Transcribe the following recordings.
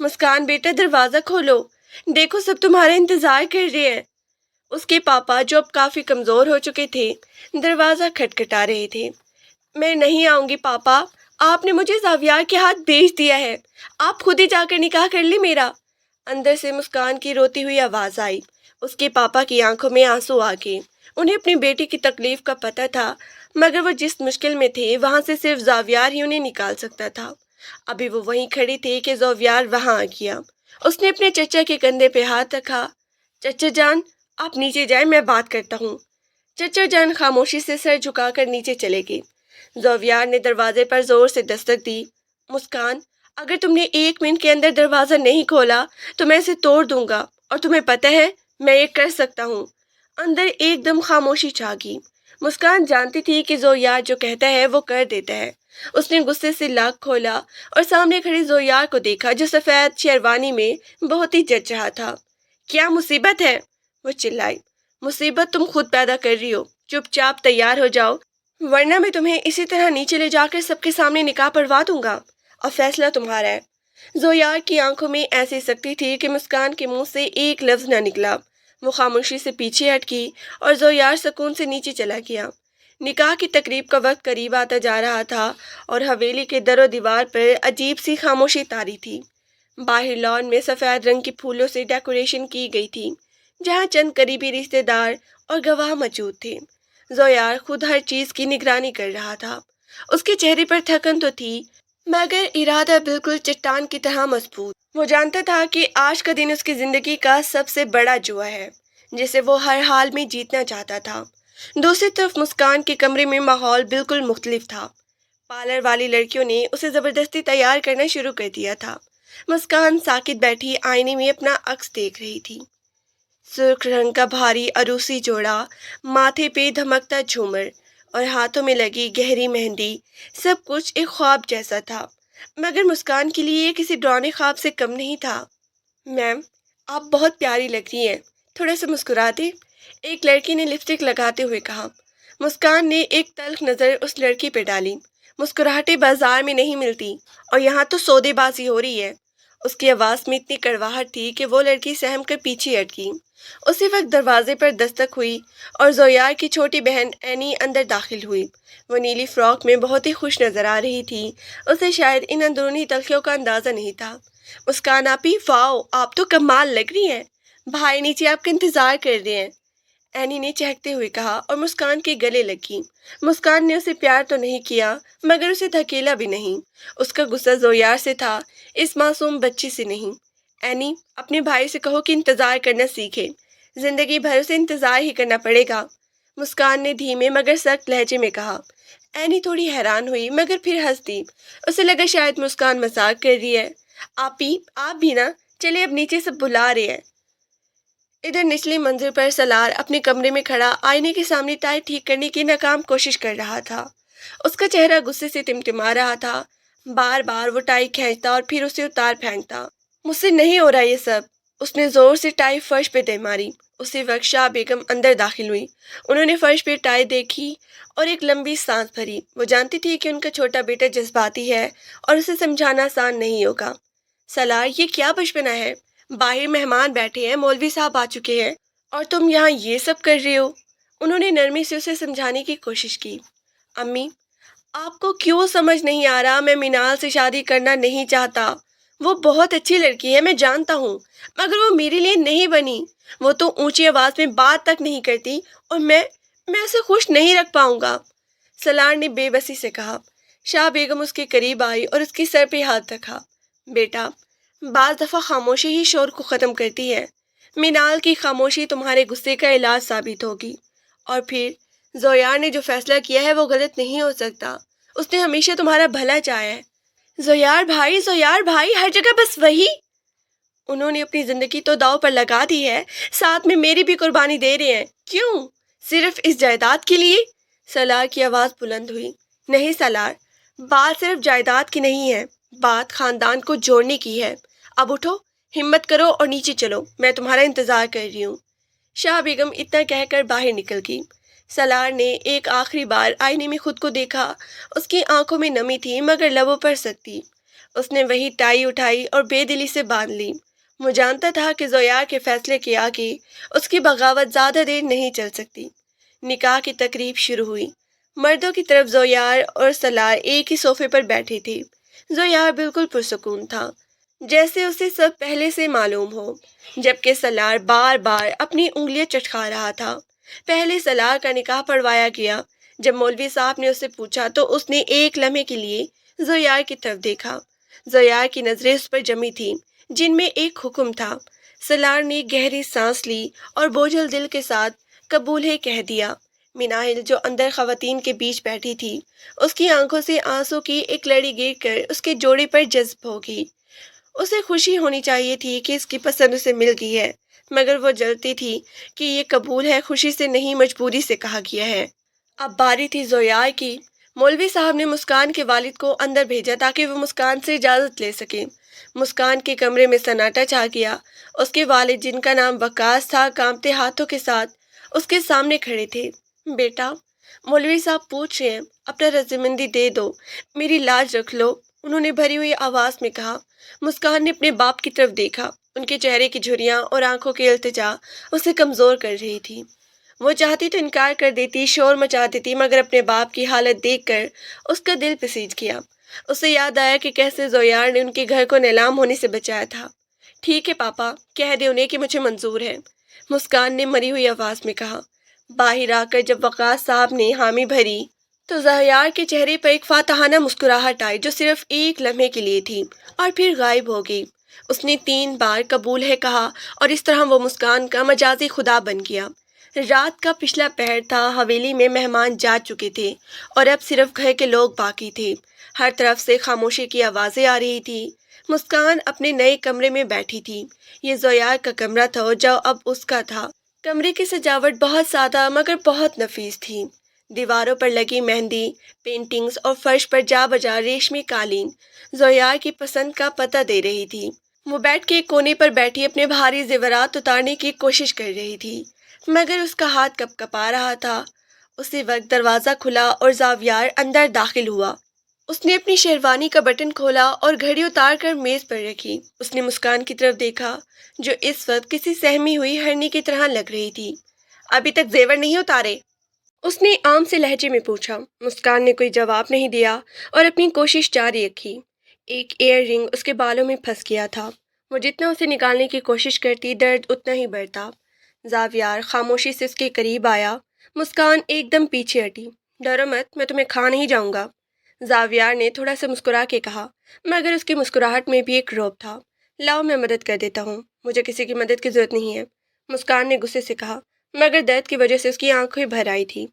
مسکان بیٹا دروازہ کھولو، دیکھو سب تمہارا انتظار کر رہے ہیں۔ اس کے پاپا جو اب کافی کمزور ہو چکے تھے دروازہ کھٹکھٹا رہے تھے۔ میں نہیں آؤں گی پاپا، آپ نے مجھے زاویار کے ہاتھ بھیج دیا ہے، آپ خود ہی جا کر نکاح کر لیں میرا۔ اندر سے مسکان کی روتی ہوئی آواز آئی۔ اس کے پاپا کی آنکھوں میں آنسو آ گئے۔ انہیں اپنی بیٹی کی تکلیف کا پتہ تھا، مگر وہ جس مشکل میں تھے وہاں سے صرف زاویار ہی انہیں نکال سکتا تھا۔ ابھی وہ وہیں کھڑی تھی کہ زاویار وہاں آ گیا۔ اس نے اپنے چچا کے کندھے پہ ہاتھ رکھا۔ چچا جان آپ نیچے جائیں، میں بات کرتا ہوں۔ چچا جان خاموشی سے سر جھکا کر نیچے چلے گئے۔ زاویار نے دروازے پر زور سے دستک دی۔ مسکان، اگر تم نے 1 منٹ کے اندر دروازہ نہیں کھولا تو میں اسے توڑ دوں گا، اور تمہیں پتہ ہے میں یہ کر سکتا ہوں۔ اندر ایک دم خاموشی چھا گئی۔ مسکان جانتی تھی کہ زویار جو کہتا ہے وہ کر دیتا ہے۔ اس نے غصے سے لاک کھولا اور سامنے کھڑی زویار کو دیکھا جو سفید شیروانی میں بہت ہی جچ رہا تھا۔ کیا مصیبت ہے؟ وہ چلائی۔ مصیبت تم خود پیدا کر رہی ہو، چپ چاپ تیار ہو جاؤ، ورنہ میں تمہیں اسی طرح نیچے لے جا کر سب کے سامنے نکاح پڑھوا دوں گا، اور فیصلہ تمہارا ہے۔ زویار کی آنکھوں میں ایسی سختی تھی کہ مسکان کے منہ سے ایک لفظ نہ نکلا۔ وہ خاموشی سے پیچھے ہٹ گئی اور زویار سکون سے نیچے چلا گیا۔ نکاح کی تقریب کا وقت قریب آتا جا رہا تھا اور حویلی کے در و دیوار پر عجیب سی خاموشی طاری تھی۔ باہر لان میں سفید رنگ کے پھولوں سے ڈیکوریشن کی گئی تھی، جہاں چند قریبی رشتہ دار اور گواہ موجود تھے۔ زویار خود ہر چیز کی نگرانی کر رہا تھا۔ اس کے چہرے پر تھکن تو تھی، مگر ارادہ بالکل چٹان کی طرح مضبوط۔ وہ جانتا تھا کہ آج کا دن اس کی زندگی کا سب سے بڑا جوا ہے، جسے وہ ہر حال میں جیتنا چاہتا تھا۔ دوسری طرف مسکان کے کمرے میں ماحول بالکل مختلف تھا۔ پارلر والی لڑکیوں نے اسے زبردستی تیار کرنا شروع کر دیا تھا۔ مسکان ساکت بیٹھی آئینے میں اپنا عکس دیکھ رہی تھی۔ سرخ رنگ کا بھاری عروسی جوڑا، ماتھے پہ دھمکتا جھومر اور ہاتھوں میں لگی گہری مہندی، سب کچھ ایک خواب جیسا تھا، مگر مسکان کے لیے یہ کسی ڈراؤنے خواب سے کم نہیں تھا۔ میم، آپ بہت پیاری لگ رہی ہیں، تھوڑا سا مسکرا دیں، ایک لڑکی نے لپسٹک لگاتے ہوئے کہا۔ مسکان نے ایک تلخ نظر اس لڑکی پہ ڈالی۔ مسکراہٹیں بازار میں نہیں ملتی، اور یہاں تو سودے بازی ہو رہی ہے۔ اس کی آواز میں اتنی کڑواہٹ تھی کہ وہ لڑکی سہم کر پیچھے ہٹ گئی۔ اسی وقت دروازے پر دستک ہوئی اور زویار کی چھوٹی بہن اینی اندر داخل ہوئی۔ وہ نیلی فراک میں بہت ہی خوش نظر آ رہی تھی۔ اسے شاید ان اندرونی تلخیوں کا اندازہ نہیں تھا۔ مسکان آپی، واؤ، آپ تو کمال لگ رہی ہیں، بھائی نیچے آپ کا انتظار کر رہے ہیں، اینی نے چہکتے ہوئے کہا اور مسکان کے گلے لگی۔ مسکان نے اسے پیار تو نہیں کیا، مگر اسے دھکیلا بھی نہیں۔ اس کا غصہ زویار سے تھا، اس معصوم بچی سے نہیں۔ اینی، اپنے بھائی سے کہو کہ انتظار کرنا سیکھے، زندگی بھر اسے انتظار ہی کرنا پڑے گا، مسکان نے دھیمے مگر سخت لہجے میں کہا۔ اینی تھوڑی حیران ہوئی، مگر پھر ہنس دی۔ اسے لگا شاید مسکان مذاق کر رہی ہے۔ آپی، آپ بھی نا، چلے اب نیچے سب بلا رہے ہیں۔ ادھر نچلے منظر پر سالار اپنے کمرے میں کھڑا آئینے کے سامنے ٹائی ٹھیک کرنے کی ناکام کوشش کر رہا تھا۔ اس کا چہرہ غصے سے ٹمٹما رہا تھا۔ بار بار وہ ٹائی کھینچتا اور پھر اسے اتار پھینکتا۔ مجھ سے نہیں ہو رہا یہ سب۔ اس نے زور سے ٹائی فرش پہ دے ماری۔ اسی وقت شاہ بیگم اندر داخل ہوئی۔ انہوں نے فرش پہ ٹائی دیکھی اور ایک لمبی سانس بھری۔ وہ جانتی تھی کہ ان کا چھوٹا بیٹا جذباتی ہے اور اسے سمجھانا آسان نہیں ہوگا۔ سالار، یہ کیا بچپنا ہے؟ باہر مہمان بیٹھے ہیں، مولوی صاحب آ چکے ہیں، اور تم یہاں یہ سب کر رہے ہو۔ انہوں نے نرمی سے اسے سمجھانے کی کوشش کی۔ امی، آپ کو کیوں سمجھ نہیں آ رہا؟ میں مینال سے شادی کرنا نہیں چاہتا۔ وہ بہت اچھی لڑکی ہے، میں جانتا ہوں، مگر وہ میرے لیے نہیں بنی۔ وہ تو اونچی آواز میں بات تک نہیں کرتی، اور میں اسے خوش نہیں رکھ پاؤں گا، سالار نے بے بسی سے کہا۔ شاہ بیگم اس کے قریب آئی اور اس کے سر پہ ہاتھ رکھا۔ بیٹا، بعض دفعہ خاموشی ہی شور کو ختم کرتی ہے۔ مینال کی خاموشی تمہارے غصے کا علاج ثابت ہوگی، اور پھر زویار نے جو فیصلہ کیا ہے وہ غلط نہیں ہو سکتا۔ اس نے ہمیشہ تمہارا بھلا چاہا ہے۔ زویار بھائی، ہر جگہ بس وہی۔ انہوں نے اپنی زندگی تو داؤ پر لگا دی ہے، ساتھ میں میری بھی قربانی دے رہے ہیں۔ کیوں؟ صرف اس جائیداد کے لیے؟ سالار کی آواز بلند ہوئی۔ نہیں سالار، بات صرف جائیداد کی نہیں ہے، بات خاندان کو جوڑنے کی ہے۔ اب اٹھو، ہمت کرو اور نیچے چلو، میں تمہارا انتظار کر رہی ہوں۔ شاہ بیگم اتنا کہہ کر باہر نکل گئی۔ سالار نے ایک آخری بار آئینے میں خود کو دیکھا۔ اس کی آنکھوں میں نمی تھی، مگر لبوں پر سختی۔ اس نے وہی ٹائی اٹھائی اور بے دلی سے باندھ لی۔ وہ جانتا تھا کہ زویار کے فیصلے کے آگے اس کی بغاوت زیادہ دیر نہیں چل سکتی۔ نکاح کی تقریب شروع ہوئی۔ مردوں کی طرف زویار اور سلار ایک ہی صوفے پر بیٹھے تھے۔ زویار بالکل پرسکون تھا، جیسے اسے سب پہلے سے معلوم ہو، جبکہ سلار بار بار اپنی انگلیاں چٹکا رہا تھا۔ پہلے سلار کا نکاح پڑھوایا گیا۔ جب مولوی صاحب نے اسے پوچھا تو اس نے ایک لمحے کے لیے زویار کی طرف دیکھا۔ زویار کی نظریں اس پر جمی تھیں، جن میں ایک حکم تھا۔ سلار نے گہری سانس لی اور بوجھل دل کے ساتھ قبول ہے کہہ دیا۔ منال جو اندر خواتین کے بیچ بیٹھی تھی، اس کی آنکھوں سے آنسوں کی ایک لڑی گر کر اس کے جوڑے پر جذب ہو گئی۔ اسے خوشی ہونی چاہیے تھی کہ اس کی پسند اسے مل گئی ہے، مگر وہ جلتی تھی کہ یہ قبول ہے خوشی سے نہیں، مجبوری سے کہا گیا ہے۔ اب باری تھی زویار کی۔ مولوی صاحب نے مسکان کے والد کو اندر بھیجا تاکہ وہ مسکان سے اجازت لے سکے۔ مسکان کے کمرے میں سناٹا چھا گیا۔ اس کے والد، جن کا نام وقاص تھا، کانپتے ہاتھوں کے ساتھ اس کے سامنے کھڑے تھے۔ بیٹا، مولوی صاحب پوچھ رہے ہیں، اپنا رضامندی دے دو، میری لاج رکھ لو، انہوں نے بھری ہوئی آواز میں کہا۔ مسکان نے اپنے باپ کی طرف دیکھا۔ ان کے چہرے کی جھریاں اور آنکھوں کی التجا اسے کمزور کر رہی تھی۔ وہ چاہتی تو انکار کر دیتی، شور مچا دیتی، مگر اپنے باپ کی حالت دیکھ کر اس کا دل پسیج گیا۔ اسے یاد آیا کہ کیسے زویار نے ان کے گھر کو نیلام ہونے سے بچایا تھا۔ ٹھیک ہے پاپا، کہہ دے انہیں کہ مجھے منظور ہے، مسکان نے مری ہوئی آواز میں کہا۔ باہر آ کر جب وقاص صاحب نے حامی بھری تو زویار کے چہرے پر ایک فاتحانہ مسکراہٹ آئی، جو صرف ایک لمحے کے لیے تھی اور پھر غائب ہو گئی۔ اس نے 3 بار قبول ہے کہا اور اس طرح وہ مسکان کا مجازی خدا بن گیا۔ رات کا پچھلا پہر تھا، حویلی میں مہمان جا چکے تھے اور اب صرف گھر کے لوگ باقی تھے۔ ہر طرف سے خاموشی کی آوازیں آ رہی تھی۔ مسکان اپنے نئے کمرے میں بیٹھی تھی۔ یہ زویار کا کمرہ تھا جو اب اس کا تھا۔ کمرے کی سجاوٹ بہت سادہ مگر بہت نفیس تھی۔ دیواروں پر لگی مہندی، پینٹنگز اور فرش پر جا بجا ریشمی قالین زویار کی پسند کا پتہ دے رہی تھی۔ وہ بیٹھ کے ایک کونے پر بیٹھی اپنے بھاری زیورات اتارنے کی کوشش کر رہی تھی، مگر اس کا ہاتھ کپ کپا رہا تھا۔ اسی وقت دروازہ کھلا اور زاویار اندر داخل ہوا۔ اس نے اپنی شیروانی کا بٹن کھولا اور گھڑی اتار کر میز پر رکھی۔ اس نے مسکان کی طرف دیکھا، جو اس وقت کسی سہمی ہوئی ہرنی کی طرح لگ رہی تھی۔ ابھی تک زیور نہیں اتارے؟ اس نے عام سے لہجے میں پوچھا۔ مسکان نے کوئی جواب نہیں دیا اور اپنی کوشش جاری رکھی۔ ایک ایئر رنگ اس کے بالوں میں پھنس گیا تھا۔ وہ جتنا اسے نکالنے کی کوشش کرتی، درد اتنا ہی بڑھتا۔ زاویار خاموشی سے اس کے قریب آیا۔ مسکان ایک دم پیچھے ہٹی۔ ڈرو مت، میں تمہیں کھا نہیں جاؤں گا، زاویار نے تھوڑا سا مسکرا کے کہا، مگر اس کی مسکراہٹ میں بھی ایک رعب تھا۔ لاؤ، میں مدد کر دیتا ہوں، مجھے کسی کی مدد کی ضرورت نہیں ہے، مسکان نے غصے سے کہا، مگر درد کی وجہ سے اس کی آنکھیں بھر آئی تھی۔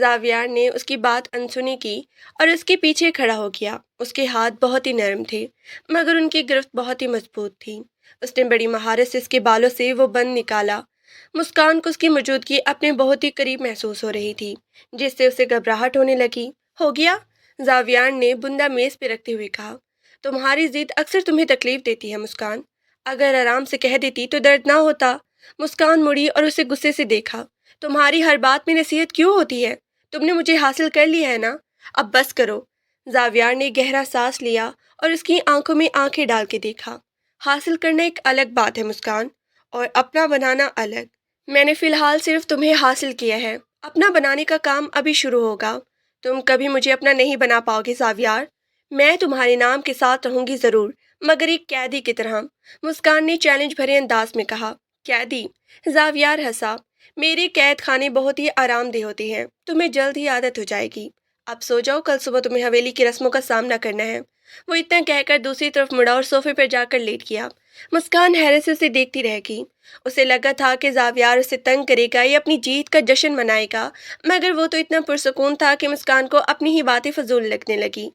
زاویار نے اس کی بات انسنی کی اور اس کے پیچھے کھڑا ہو گیا۔ اس کے ہاتھ بہت ہی نرم تھے، مگر ان کی گرفت بہت ہی مضبوط تھی۔ اس نے بڑی مہارت سے اس کے بالوں سے وہ بند نکالا۔ مسکان کو اس کی موجودگی اپنے بہت ہی قریب محسوس ہو رہی تھی، جس سے اسے گھبراہٹ ہونے لگی۔ ہو گیا؟ زاویار نے بندہ میز پہ رکھتے ہوئے کہا۔ تمہاری ضد اکثر تمہیں تکلیف دیتی ہے مسکان، اگر آرام سے کہہ دیتی تو درد نہ ہوتا۔ مسکان مڑی اور اسے غصے سے دیکھا۔ تمہاری ہر بات میں نصیحت کیوں ہوتی ہے؟ تم نے مجھے حاصل کر لیا ہے نا، اب بس کرو۔ زاویار نے گہرا سانس لیا اور اس کی آنکھوں میں آنکھیں ڈال کے دیکھا۔ حاصل کرنا ایک الگ بات ہے مسکان، اور اپنا بنانا الگ۔ میں نے فی الحال صرف تمہیں حاصل کیا ہے، اپنا بنانے کا کام ابھی شروع ہوگا۔ تم کبھی مجھے اپنا نہیں بنا پاؤ گے زاویار۔ میں تمہارے نام کے ساتھ رہوں گی ضرور، مگر ایک قیدی کی طرح، مسکان نے چیلنج بھرے انداز میں کہا۔ قیدی؟ زاویار ہنسا۔ میرے قید خانے بہت ہی آرام دہ ہوتے ہیں، تمہیں جلد ہی عادت ہو جائے گی۔ اب سو جاؤ، کل صبح تمہیں حویلی کی رسموں کا سامنا کرنا ہے۔ وہ اتنا کہہ کر دوسری طرف مڑا اور صوفے پر جا کر لیٹ گیا۔ مسکان حیرت سے اسے دیکھتی رہ گئی۔ اسے لگا تھا کہ زاویار اسے تنگ کرے گا یا اپنی جیت کا جشن منائے گا، مگر وہ تو اتنا پرسکون تھا کہ مسکان کو اپنی ہی باتیں فضول لگنے لگی۔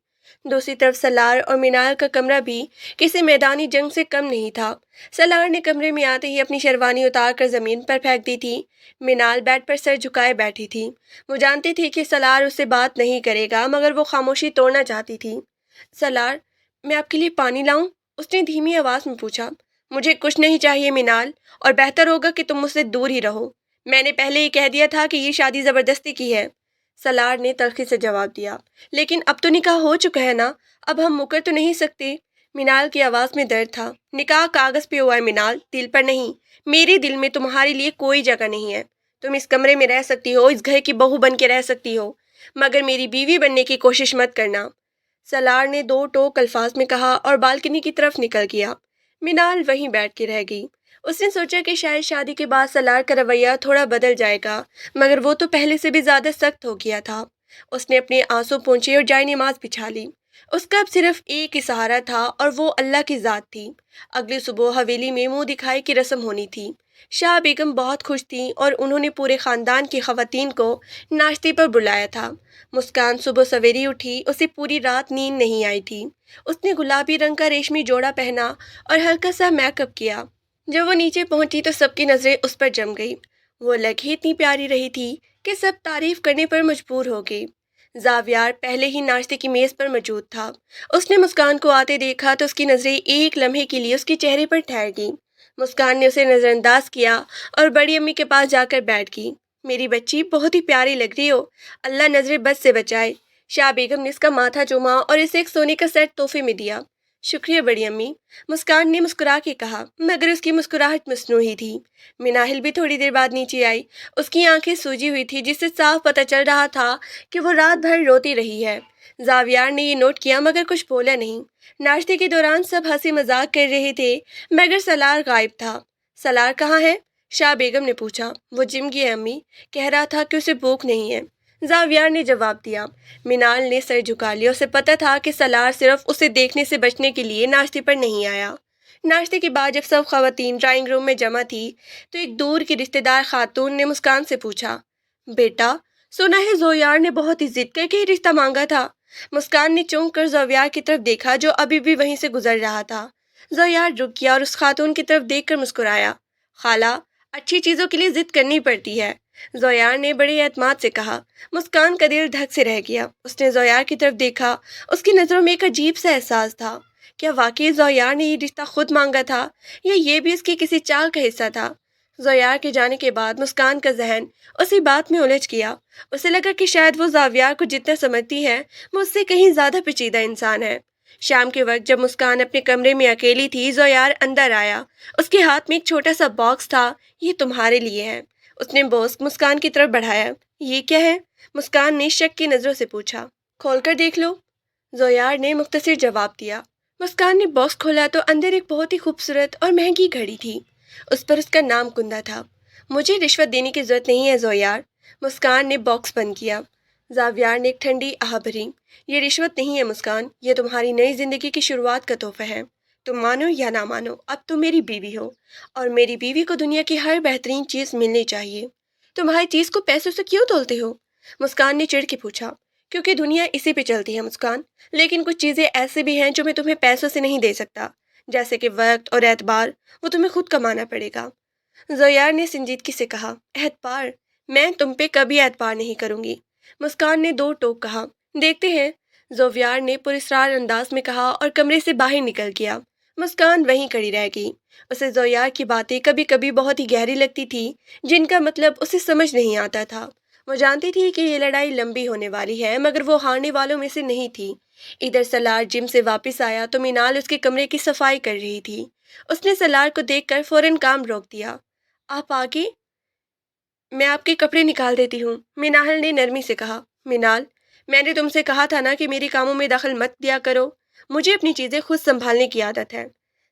دوسری طرف سلار اور مینال کا کمرہ بھی کسی میدانی جنگ سے کم نہیں تھا۔ سلار نے کمرے میں آتے ہی اپنی شیروانی اتار کر زمین پر پھینک دی تھی۔ مینال بیڈ پر سر جھکائے بیٹھی تھی۔ وہ جانتی تھی کہ سلار اس سے بات نہیں کرے گا، مگر وہ خاموشی توڑنا چاہتی تھی۔ سلار، میں آپ کے لیے پانی لاؤں؟ اس نے دھیمی آواز میں پوچھا۔ مجھے کچھ نہیں چاہیے مینال، اور بہتر ہوگا کہ تم مجھ سے دور ہی رہو۔ میں نے پہلے ہی کہہ دیا تھا کہ یہ شادی زبردستی کی ہے، سلار نے تلخی سے جواب دیا۔ لیکن اب تو نکاح ہو چکا ہے نا، اب ہم مکر تو نہیں سکتے۔ مینال کی آواز میں درد تھا۔ نکاح کاغذ پہ ہوا ہے مینال، دل پر نہیں۔ میرے دل میں تمہارے لیے کوئی جگہ نہیں ہے۔ تم اس کمرے میں رہ سکتی ہو، اس گھر کی بہو بن کے رہ سکتی ہو، مگر میری بیوی بننے کی کوشش مت کرنا۔ سالار نے دو ٹوک الفاظ میں کہا اور بالکنی کی طرف نکل گیا۔ مینال وہیں بیٹھ کے رہ گئی۔ اس نے سوچا کہ شاید شادی کے بعد سالار کا رویہ تھوڑا بدل جائے گا، مگر وہ تو پہلے سے بھی زیادہ سخت ہو گیا تھا۔ اس نے اپنے آنسو پونچھے اور جائے نماز بچھا لی۔ اس کا اب صرف ایک ہی سہارا تھا اور وہ اللہ کی ذات تھی۔ اگلی صبح حویلی میں منہ دکھائی کی رسم ہونی تھی۔ شاہ بیگم بہت خوش تھیں اور انہوں نے پورے خاندان کی خواتین کو ناشتے پر بلایا تھا۔ مسکان صبح سویرے اٹھی، اسے پوری رات نیند نہیں آئی تھی۔ اس نے گلابی رنگ کا ریشمی جوڑا پہنا اور ہلکا سا میک اپ کیا۔ جب وہ نیچے پہنچی تو سب کی نظریں اس پر جم گئی۔ وہ لگ ہی اتنی پیاری رہی تھی کہ سب تعریف کرنے پر مجبور ہو گئے۔ زاویار پہلے ہی ناشتے کی میز پر موجود تھا۔ اس نے مسکان کو آتے دیکھا تو اس کی نظریں ایک لمحے کے لیے اس کے چہرے پر ٹھہر گئیں۔ مسکان نے اسے نظر انداز کیا اور بڑی امی کے پاس جا کر بیٹھ گئی۔ میری بچی بہت ہی پیاری لگ رہی ہو، اللہ نظر بد سے بچائے۔ شاہ بیگم نے اس کا ماتھا چوما اور اسے ایک سونے کا سیٹ تحفے میں دیا۔ شکریہ بڑی امی، مسکان نے مسکرا کے کہا، مگر اس کی مسکراہٹ مصنوعی تھی۔ مناہل بھی تھوڑی دیر بعد نیچے آئی۔ اس کی آنکھیں سوجی ہوئی تھی جس سے صاف پتہ چل رہا تھا کہ وہ رات بھر روتی رہی ہے۔ زاویار نے یہ نوٹ کیا مگر کچھ بولا نہیں۔ ناشتے کے دوران سب ہنسی مذاق کر رہے تھے مگر سالار غائب تھا۔ سالار کہاں ہے؟ شاہ بیگم نے پوچھا۔ وہ جم گیا ہے امی، کہہ رہا تھا کہ اسے بھوک نہیں ہے، زاویار نے جواب دیا۔ منال نے سر جھکا لیا۔ اسے پتہ تھا کہ سالار صرف اسے دیکھنے سے بچنے کے لیے ناشتے پر نہیں آیا۔ ناشتے کے بعد جب سب خواتین ڈرائنگ روم میں جمع تھی تو ایک دور کی رشتہ دار خاتون نے مسکان سے پوچھا، بیٹا سنا ہے زویار نے بہت ہی ضد کر کے یہ رشتہ مانگا تھا؟ مسکان نے چونک کر زویار کی طرف دیکھا جو ابھی بھی وہیں سے گزر رہا تھا۔ زویار رک گیا اور اس خاتون کی طرف دیکھ کر مسکرایا۔ خالہ، اچھی چیزوں کے لیے ضد کرنی پڑتی ہے، زویار نے بڑے اعتماد سے کہا۔ مسکان کا دل دھک سے رہ گیا۔ اس نے زویار کی طرف دیکھا۔ اس کی نظروں میں ایک عجیب سا احساس تھا۔ کیا واقعی زویار نے یہ رشتہ خود مانگا تھا یا یہ بھی اس کی کسی چال کا حصہ تھا؟ زویار کے جانے کے بعد مسکان کا ذہن اسی بات میں الجھ گیا۔ اسے لگا کہ شاید وہ زاویار کو جتنا سمجھتی ہے وہ اس سے کہیں زیادہ پیچیدہ انسان ہے۔ شام کے وقت جب مسکان اپنے کمرے میں اکیلی تھی، زویار اندر آیا۔ اس کے ہاتھ میں ایک چھوٹا سا باکس تھا۔ یہ تمہارے لیے ہے۔ اس نے باکس مسکان کی طرف بڑھایا۔ یہ کیا ہے؟ مسکان نے شک کی نظروں سے پوچھا۔ کھول کر دیکھ لو، زویار نے مختصر جواب دیا۔ مسکان نے باکس کھولا تو اندر ایک بہت ہی خوبصورت اور مہنگی گھڑی تھی۔ اس پر اس کا نام کندہ تھا۔ مجھے رشوت دینے کی ضرورت نہیں ہے زویار۔ مسکان نے باکس بند کیا۔ زاویار نے ایک ٹھنڈی آہ بھری۔ یہ رشوت نہیں ہے مسکان، یہ تمہاری نئی زندگی کی شروعات کا تحفہ ہے۔ تم مانو یا نہ مانو، اب تم میری بیوی ہو اور میری بیوی کو دنیا کی ہر بہترین چیز ملنی چاہیے۔ تم ہر چیز کو پیسوں سے کیوں تولتے ہو؟ مسکان نے چڑ کے پوچھا۔ کیونکہ دنیا اسی پہ چلتی ہے مسکان، لیکن کچھ چیزیں ایسے بھی ہیں جو میں تمہیں پیسوں سے نہیں دے سکتا، جیسے کہ وقت اور اعتبار، وہ تمہیں خود کمانا پڑے گا۔ زویار نے سنجیدگی سے کہا، اعتبار؟ میں تم پہ کبھی اعتبار نہیں کروں گی۔ مسکان نے دو ٹوک کہا۔ دیکھتے ہیں، زویار نے پراسرار انداز میں کہا اور کمرے سے باہر نکل گیا۔ مسکان وہیں کھڑی رہ گئی۔ اسے زویار کی باتیں کبھی کبھی بہت ہی گہری لگتی تھی جن کا مطلب اسے سمجھ نہیں آتا تھا۔ وہ جانتی تھی کہ یہ لڑائی لمبی ہونے والی ہے مگر وہ ہارنے والوں میں سے نہیں تھی۔ ادھر سالار جم سے واپس آیا تو مینال اس کے کمرے کی صفائی کر رہی تھی۔ اس نے سالار کو دیکھ کر فوراً کام روک دیا۔ آپ آگے؟ میں آپ کے کپڑے نکال دیتی ہوں، مینال نے نرمی سے کہا۔ مینال، میں نے تم سے کہا تھا نا کہ میری کاموں میں دخل مت دیا کرو، مجھے اپنی چیزیں خود سنبھالنے کی عادت ہے۔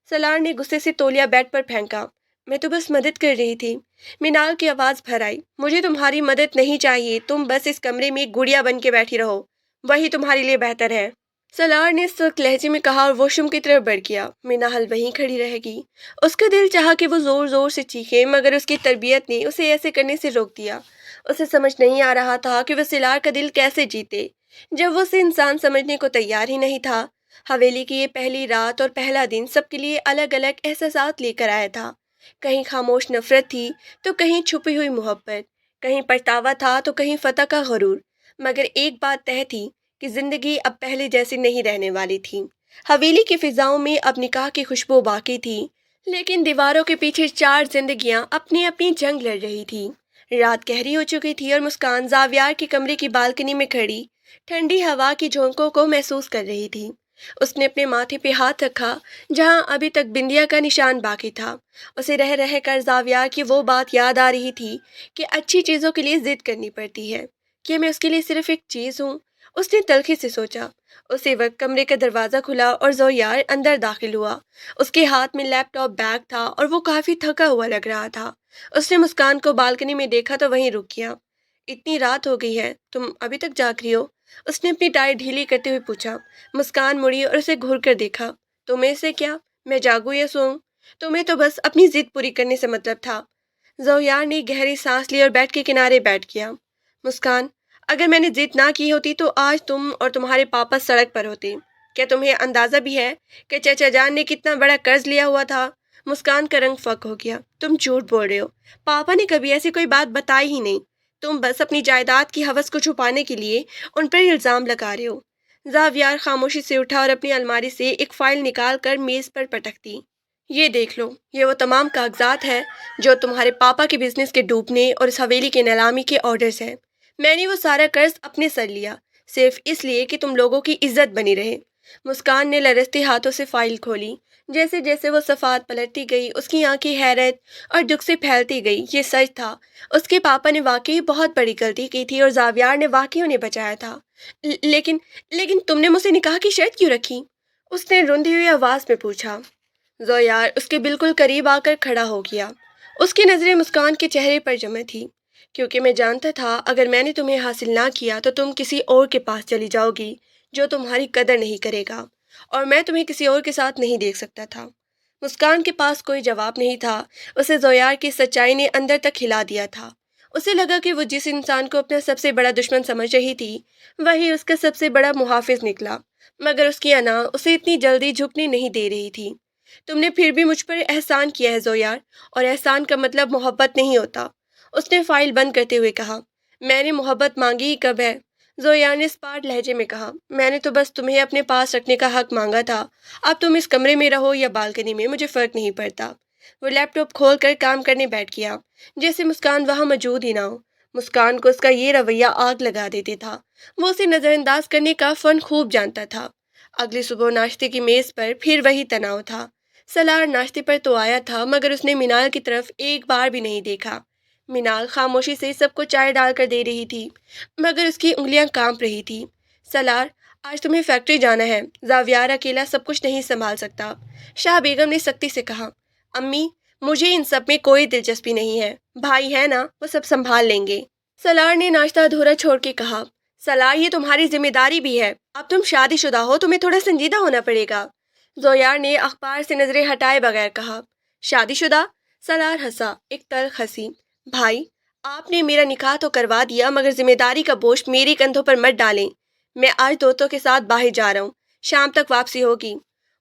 سالار نے غصے سے تولیہ بیڈ پر پھینکا۔ میں تو بس مدد کر رہی تھی۔ مینال کی آواز بھر آئی۔ مجھے تمہاری مدد نہیں چاہیے، تم بس اس کمرے میں ایک گڑیا بن کے بیٹھی رہو، وہی تمہارے لیے بہتر ہے، سالار نے سخت لہجے میں کہا اور واش روم کی طرف بڑھ گیا۔ مینال وہیں کھڑی رہ گئی۔ اس کا دل چاہا کہ وہ زور زور سے چیخے مگر اس کی تربیت نے اسے ایسے کرنے سے روک دیا۔ اسے سمجھ نہیں آ رہا تھا کہ وہ سالار کا دل کیسے جیتے جب وہ اسے انسان سمجھنے کو تیار ہی نہیں تھا۔ حویلی کی یہ پہلی رات اور پہلا دن سب کے لیے الگ الگ احساسات لے کر آیا تھا۔ کہیں خاموش نفرت تھی تو کہیں چھپی ہوئی محبت، کہیں پچھتاوا تھا تو کہیں فتح کا غرور، مگر ایک بات طے تھی کہ زندگی اب پہلے جیسی نہیں رہنے والی تھی۔ حویلی کی فضاؤں میں اب نکاح کی خوشبو باقی تھی، لیکن دیواروں کے پیچھے چار زندگیاں اپنی اپنی جنگ لڑ رہی تھی۔ رات گہری ہو چکی تھی اور مسکان زاویار کے کمرے کی بالکنی میں کھڑی ٹھنڈی ہوا کی جھونکوں کو محسوس کر رہی تھی۔ اس نے اپنے ماتھے پہ ہاتھ رکھا جہاں ابھی تک بندیا کا نشان باقی تھا۔ اسے رہ رہ کر زاویار کی وہ بات یاد آ رہی تھی کہ اچھی چیزوں کے لیے ضد کرنی پڑتی ہے، کہ میں اس کے لیے صرف ایک چیز ہوں۔ اس نے تلخی سے سوچا۔ اسی وقت کمرے کا دروازہ کھلا اور زویار اندر داخل ہوا۔ اس کے ہاتھ میں لیپ ٹاپ بیگ تھا اور وہ کافی تھکا ہوا لگ رہا تھا۔ اس نے مسکان کو بالکنی میں دیکھا تو وہیں رک گیا۔ اتنی رات ہو گئی ہے، تم ابھی تک جاگ رہی ہو؟ اس نے اپنی ٹائی ڈھیلی کرتے ہوئے پوچھا۔ مسکان مڑی اور اسے گھور کر دیکھا۔ تمہیں سے کیا؟ میں جاگوں یا سوؤں؟ تمہیں تو بس اپنی ضد پوری کرنے سے مطلب تھا۔ زویار نے گہری سانس لی اور بیڈ کے کنارے بیٹھ گیا۔ مسکان، اگر میں نے ضد نہ کی ہوتی تو آج تم اور تمہارے پاپا سڑک پر ہوتے۔ کیا تمہیں اندازہ بھی ہے کہ چچا جان نے کتنا بڑا قرض لیا ہوا تھا؟ مسکان کا رنگ فک ہو گیا۔ تم جھوٹ بول رہے ہو، پاپا نے کبھی ایسی کوئی بات بتائی ہی نہیں۔ تم بس اپنی جائیداد کی ہوس کو چھپانے کے لیے ان پر الزام لگا رہے ہو۔ زاویار خاموشی سے اٹھا اور اپنی الماری سے ایک فائل نکال کر میز پر پٹک دی۔ یہ دیکھ لو، یہ وہ تمام کاغذات ہیں جو تمہارے پاپا کے بزنس کے ڈوبنے اور اس حویلی کے نیلامی کے آرڈرز ہیں۔ میں نے وہ سارا قرض اپنے سر لیا، صرف اس لیے کہ تم لوگوں کی عزت بنی رہے۔ مسکان نے لرزتے ہاتھوں سے فائل کھولی۔ جیسے جیسے وہ صفحات پلٹتی گئی، اس کی آنکھیں حیرت اور دکھ سے پھیلتی گئی۔ یہ سچ تھا، اس کے پاپا نے واقعی بہت بڑی غلطی کی تھی اور زاویار نے واقعی انہیں بچایا تھا۔ لیکن لیکن تم نے مجھ سے نکاح کی شرط کیوں رکھی؟ اس نے روندی ہوئی آواز میں پوچھا۔ زویار اس کے بالکل قریب آ کر کھڑا ہو گیا۔ اس کی نظریں مسکان کے چہرے پر جمع تھی۔ کیونکہ میں جانتا تھا اگر میں نے تمہیں حاصل نہ کیا تو تم کسی اور کے پاس چلی جاؤ گی جو تمہاری قدر نہیں کرے گا، اور میں تمہیں کسی اور کے ساتھ نہیں دیکھ سکتا تھا۔ مسکان کے پاس کوئی جواب نہیں تھا۔ اسے زویار کی سچائی نے اندر تک ہلا دیا تھا۔ اسے لگا کہ وہ جس انسان کو اپنا سب سے بڑا دشمن سمجھ رہی تھی وہی اس کا سب سے بڑا محافظ نکلا، مگر اس کی انا اسے اتنی جلدی جھکنے نہیں دے رہی تھی۔ تم نے پھر بھی مجھ پر احسان کیا ہے زویار، اور احسان کا مطلب محبت نہیں ہوتا۔ اس نے فائل بند کرتے ہوئے کہا۔ میں نے محبت مانگی ہی کب ہے؟ زویار نے اسپاٹ لہجے میں کہا۔ میں نے تو بس تمہیں اپنے پاس رکھنے کا حق مانگا تھا۔ اب تم اس کمرے میں رہو یا بالکنی میں، مجھے فرق نہیں پڑتا۔ وہ لیپ ٹاپ کھول کر کام کرنے بیٹھ گیا، جیسے مسکان وہاں موجود ہی نہ ہو۔ مسکان کو اس کا یہ رویہ آگ لگا دیتے تھا۔ وہ اسے نظر انداز کرنے کا فن خوب جانتا تھا۔ اگلی صبح ناشتے کی میز پر پھر وہی تناؤ تھا۔ سلار ناشتے پر تو آیا تھا مگر اس نے مینال کی طرف ایک بار بھی نہیں دیکھا۔ مینال خاموشی سے سب کو چائے ڈال کر دے رہی تھی مگر اس کی انگلیاں کانپ رہی تھی۔ سلار، آج تمہیں فیکٹری جانا ہے، زاویار اکیلا سب کچھ نہیں سنبھال سکتا۔ شاہ بیگم نے سختی سے کہا۔ امی، مجھے ان سب میں کوئی دلچسپی نہیں ہے، بھائی ہے نا، وہ سب سنبھال لیں گے۔ سلار نے ناشتہ ادھورا چھوڑ کے کہا۔ سلار، یہ تمہاری ذمہ داری بھی ہے، اب تم شادی شدہ ہو، تمہیں تھوڑا سنجیدہ ہونا پڑے گا۔ زویار نے اخبار سے نظریں ہٹائے بغیر کہا۔ شادی شدہ؟ سلار ہنسا، ایک تلخ ہنسی۔ بھائی، آپ نے میرا نکاح تو کروا دیا مگر ذمہ داری کا بوجھ میرے کندھوں پر مت ڈالیں۔ میں آج دوستوں کے ساتھ باہر جا رہا ہوں، شام تک واپسی ہوگی۔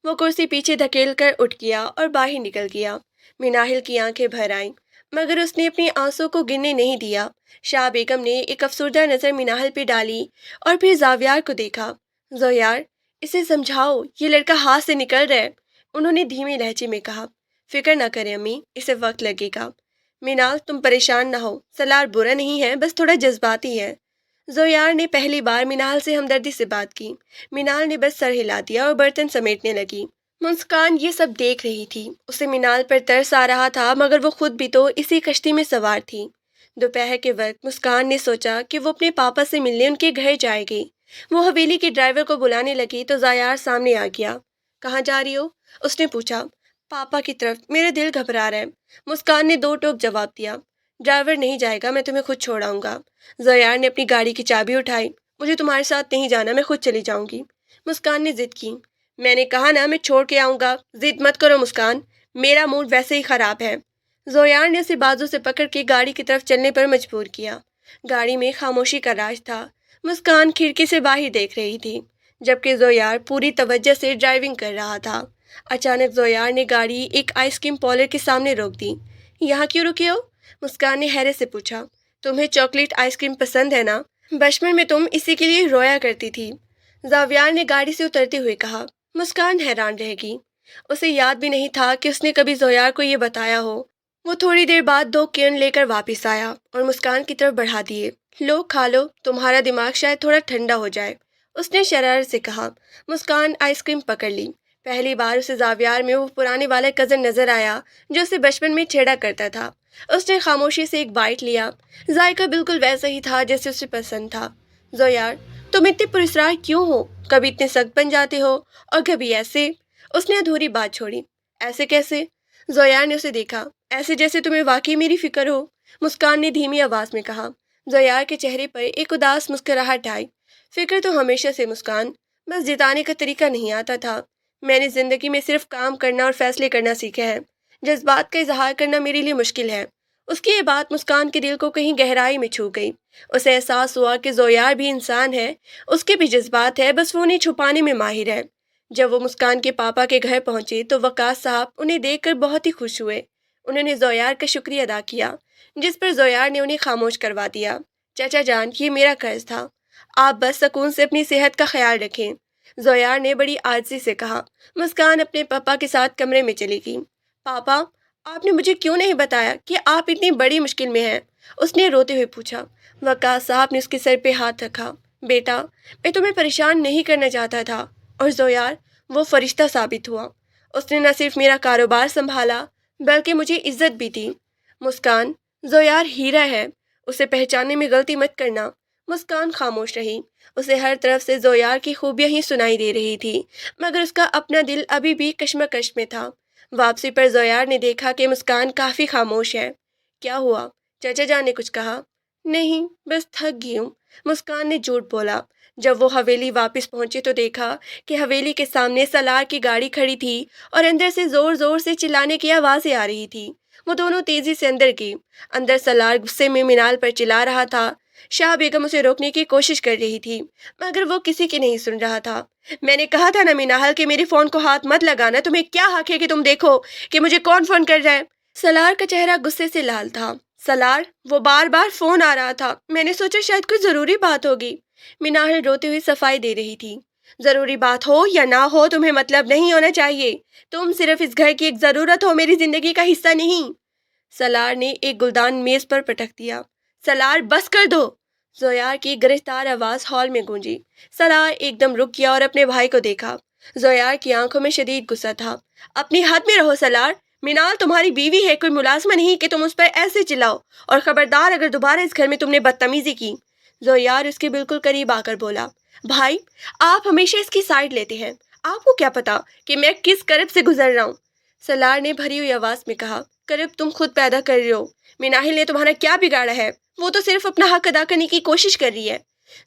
وہ کرسی پیچھے دھکیل کر اٹھ گیا اور باہر نکل گیا۔ میناہل کی آنکھیں بھر آئیں مگر اس نے اپنی آنسوں کو گرنے نہیں دیا۔ شاہ بیگم نے ایک افسردہ نظر میناہل پہ ڈالی اور پھر زاویار کو دیکھا۔ زویار، اسے سمجھاؤ، یہ لڑکا ہاتھ سے نکل رہا ہے، انہوں نے دھیمے لہجے میں کہا۔ فکر نہ کریں امی، اسے وقت لگے گا۔ مینال، تم پریشان نہ ہو، سلار برا نہیں ہے، بس تھوڑا جذباتی ہے۔ زویار نے پہلی بار مینال سے ہمدردی سے بات کی۔ مینال نے بس سر ہلا دیا اور برتن سمیٹنے لگی۔ مسکان یہ سب دیکھ رہی تھی۔ اسے مینال پر ترس آ رہا تھا مگر وہ خود بھی تو اسی کشتی میں سوار تھی۔ دوپہر کے وقت مسکان نے سوچا کہ وہ اپنے پاپا سے ملنے ان کے گھر جائے گی۔ وہ حویلی کے ڈرائیور کو بلانے لگی تو زویار سامنے آ گیا۔ کہاں جا رہی ہو؟ اس نے پوچھا۔ پاپا کی طرف، میرا دل گھبرا رہا ہے۔ مسکان نے دو ٹوک جواب دیا۔ ڈرائیور نہیں جائے گا، میں تمہیں خود چھوڑاؤں گا۔ زویار نے اپنی گاڑی کی چابی اٹھائی۔ مجھے تمہارے ساتھ نہیں جانا، میں خود چلی جاؤں گی۔ مسکان نے ضد کی۔ میں نے کہا نا، میں چھوڑ کے آؤں گا، ضد مت کرو مسکان، میرا موڈ ویسے ہی خراب ہے۔ زویار نے اسے بازو سے پکڑ کے گاڑی کی طرف چلنے پر مجبور کیا۔ گاڑی میں خاموشی کا راج تھا۔ مسکان کھڑکی سے باہر دیکھ رہی تھی جبکہ زویار پوری توجہ سے ڈرائیونگ کر رہا تھا۔ اچانک زویار نے گاڑی ایک آئس کریم پارلر کے سامنے روک دی۔ یہاں کیوں رکے ہو؟ مسکان نے حیرت سے پوچھا۔ تمہیں چاکلیٹ آئس کریم پسند ہے نا؟ بچپن میں تم اسی کے لیے رویا کرتی تھی، زاویار نے گاڑی سے اترتے ہوئے کہا۔ مسکان حیران رہ گئی۔ اسے یاد بھی نہیں تھا کہ اس نے کبھی زویار کو یہ بتایا ہو۔ وہ تھوڑی دیر بعد دو کین لے کر واپس آیا اور مسکان کی طرف بڑھا دیے۔ لو، کھا لو، تمہارا دماغ شاید تھوڑا ٹھنڈا ہو جائے۔ اس نے شرارت سے کہا۔ مسکان آئس کریم پکڑ لی۔ پہلی بار اسے زاویار میں وہ پرانے والا کزن نظر آیا جو اسے بچپن میں چھیڑا کرتا تھا۔ اس نے خاموشی سے ایک بائٹ لیا۔ ذائقہ بالکل ویسا ہی تھا جیسے اسے پسند تھا۔ زویار، تم اتنے پراسرار کیوں ہو؟ کبھی اتنے سخت بن جاتے ہو اور کبھی ایسے۔ اس نے ادھوری بات چھوڑی۔ ایسے کیسے؟ زویار نے اسے دیکھا۔ ایسے جیسے تمہیں واقعی میری فکر ہو، مسکان نے دھیمی آواز میں کہا۔ زویار کے چہرے پر ایک اداس مسکراہٹ آئی۔ فکر تو ہمیشہ سے مسکان، بس جتانے کا طریقہ نہیں آتا تھا۔ میں نے زندگی میں صرف کام کرنا اور فیصلے کرنا سیکھا ہے، جذبات کا اظہار کرنا میرے لیے مشکل ہے۔ اس کی یہ بات مسکان کے دل کو کہیں گہرائی میں چھو گئی۔ اسے احساس ہوا کہ زویار بھی انسان ہے، اس کے بھی جذبات ہے، بس وہ انہیں چھپانے میں ماہر ہے۔ جب وہ مسکان کے پاپا کے گھر پہنچے تو وقاص صاحب انہیں دیکھ کر بہت ہی خوش ہوئے۔ انہوں نے زویار کا شکریہ ادا کیا، جس پر زویار نے انہیں خاموش کروا دیا۔ چچا جان، یہ میرا قرض تھا، آپ بس سکون سے اپنی صحت کا خیال رکھیں، زویار نے بڑی عاجزی سے کہا۔ مسکان اپنے پاپا کے ساتھ کمرے میں چلی گئی۔ پاپا، آپ نے مجھے کیوں نہیں بتایا کہ آپ اتنی بڑی مشکل میں ہیں؟ اس نے روتے ہوئے پوچھا۔ وقاص صاحب نے اس کے سر پہ ہاتھ رکھا۔ بیٹا، میں تمہیں پریشان نہیں کرنا چاہتا تھا، اور زویار وہ فرشتہ ثابت ہوا۔ اس نے نہ صرف میرا کاروبار سنبھالا بلکہ مجھے عزت بھی دی۔ مسکان، زویار ہیرا ہے، اسے پہچاننے میں غلطی مت کرنا۔ مسکان خاموش رہی۔ اسے ہر طرف سے زویار کی خوبیاں ہی سنائی دے رہی تھی، مگر اس کا اپنا دل ابھی بھی کشمکش میں تھا۔ واپسی پر زویار نے دیکھا کہ مسکان کافی خاموش ہے۔ کیا ہوا؟ چچا جان نے کچھ کہا؟ نہیں، بس تھک گئی ہوں، مسکان نے جھوٹ بولا۔ جب وہ حویلی واپس پہنچے تو دیکھا کہ حویلی کے سامنے سالار کی گاڑی کھڑی تھی اور اندر سے زور زور سے چلانے کی آوازیں آ رہی تھی۔ وہ دونوں تیزی سے اندر گئی۔ اندر سالار غصے میں مینال پر چلا رہا تھا۔ شاہ بیگم اسے روکنے کی کوشش کر رہی تھی، مگر وہ کسی کی نہیں سن رہا تھا۔ میں نے کہا تھا نا مینال کہ میرے فون کو ہاتھ مت لگانا، تمہیں کیا حق ہے کہ تم دیکھو کہ مجھے کون فون کر رہا ہے؟ سالار کا چہرہ غصے سے لال تھا۔ سالار، وہ بار بار فون آ رہا تھا، میں نے سوچا شاید کوئی ضروری بات ہوگی۔ مینال روتے ہوئے صفائی دے رہی تھی۔ ضروری بات ہو یا نہ ہو تمہیں مطلب نہیں ہونا چاہیے، تم صرف اس گھر کی ایک ضرورت ہو، میری زندگی کا حصہ نہیں۔ سالار نے ایک گلدان میز پر پٹک دیا۔ سالار، بس کر دو! زویار کی گرفتار آواز ہال میں گونجی۔ سالار ایک دم رک گیا اور اپنے بھائی کو دیکھا۔ زویار کی آنکھوں میں شدید غصہ تھا۔ اپنی حد میں رہو سالار، مینال تمہاری بیوی ہے، کوئی ملازمہ نہیں کہ تم اس پر ایسے چلاؤ، اور خبردار اگر دوبارہ اس گھر میں تم نے بدتمیزی کی۔ زویار اس کے بالکل قریب آ کر بولا۔ بھائی، آپ ہمیشہ اس کی سائیڈ لیتے ہیں، آپ کو کیا پتا کہ میں کس کرب سے گزر رہا ہوں؟ سالار نے بھری ہوئی آواز میں کہا۔ کرب تم خود پیدا کر رہے ہو، میناہل نے تمہارا کیا بگاڑا ہے؟ وہ تو صرف اپنا حق ادا کرنے کی کوشش کر رہی ہے،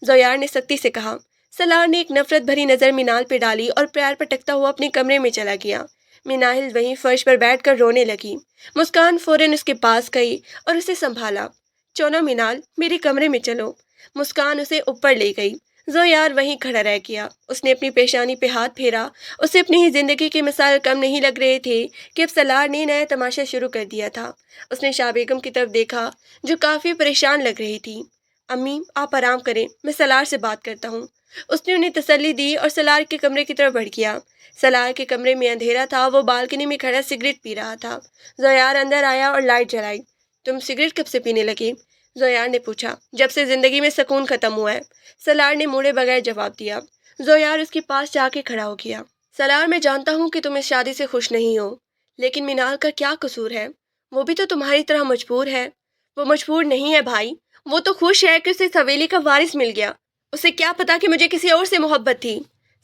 زویار نے سختی سے کہا۔ سالار نے ایک نفرت بھری نظر مینال پہ ڈالی اور پیار پٹکتا ہوا اپنے کمرے میں چلا گیا۔ میناہل وہیں فرش پر بیٹھ کر رونے لگی۔ مسکان فوراً اس کے پاس گئی اور اسے سنبھالا۔ چلو مینال، میرے کمرے میں چلو۔ مسکان اسے اوپر لے گئی۔ زویار وہیں کھڑا رہ گیا۔ اس نے اپنی پیشانی پہ ہاتھ پھیرا۔ اسے اپنی ہی زندگی کے مسائل کم نہیں لگ رہے تھے کہ اب سالار نے نیا تماشا شروع کر دیا تھا۔ اس نے شاہ بیگم کی طرف دیکھا جو کافی پریشان لگ رہی تھی۔ امی، آپ آرام کریں، میں سالار سے بات کرتا ہوں۔ اس نے انہیں تسلی دی اور سالار کے کمرے کی طرف بڑھ گیا۔ سالار کے کمرے میں اندھیرا تھا، وہ بالکنی میں کھڑا سگریٹ پی رہا تھا۔ زویار اندر آیا اور لائٹ جلائی۔ تم سگریٹ کب سے پینے لگے؟ زویار نے پوچھا۔ جب سے زندگی میں سکون ختم ہوا ہے، سالار نے موڑے بغیر جواب دیا۔ زویار اس کے پاس جا کے کھڑا ہو گیا۔ سالار، میں جانتا ہوں کہ تم اس شادی سے خوش نہیں ہو، لیکن مینال کا کیا قصور ہے؟ وہ بھی تو تمہاری طرح مجبور ہے۔ وہ مجبور نہیں ہے بھائی، وہ تو خوش ہے کہ اسے اس حویلی کا وارث مل گیا۔ اسے کیا پتا کہ مجھے کسی اور سے محبت تھی،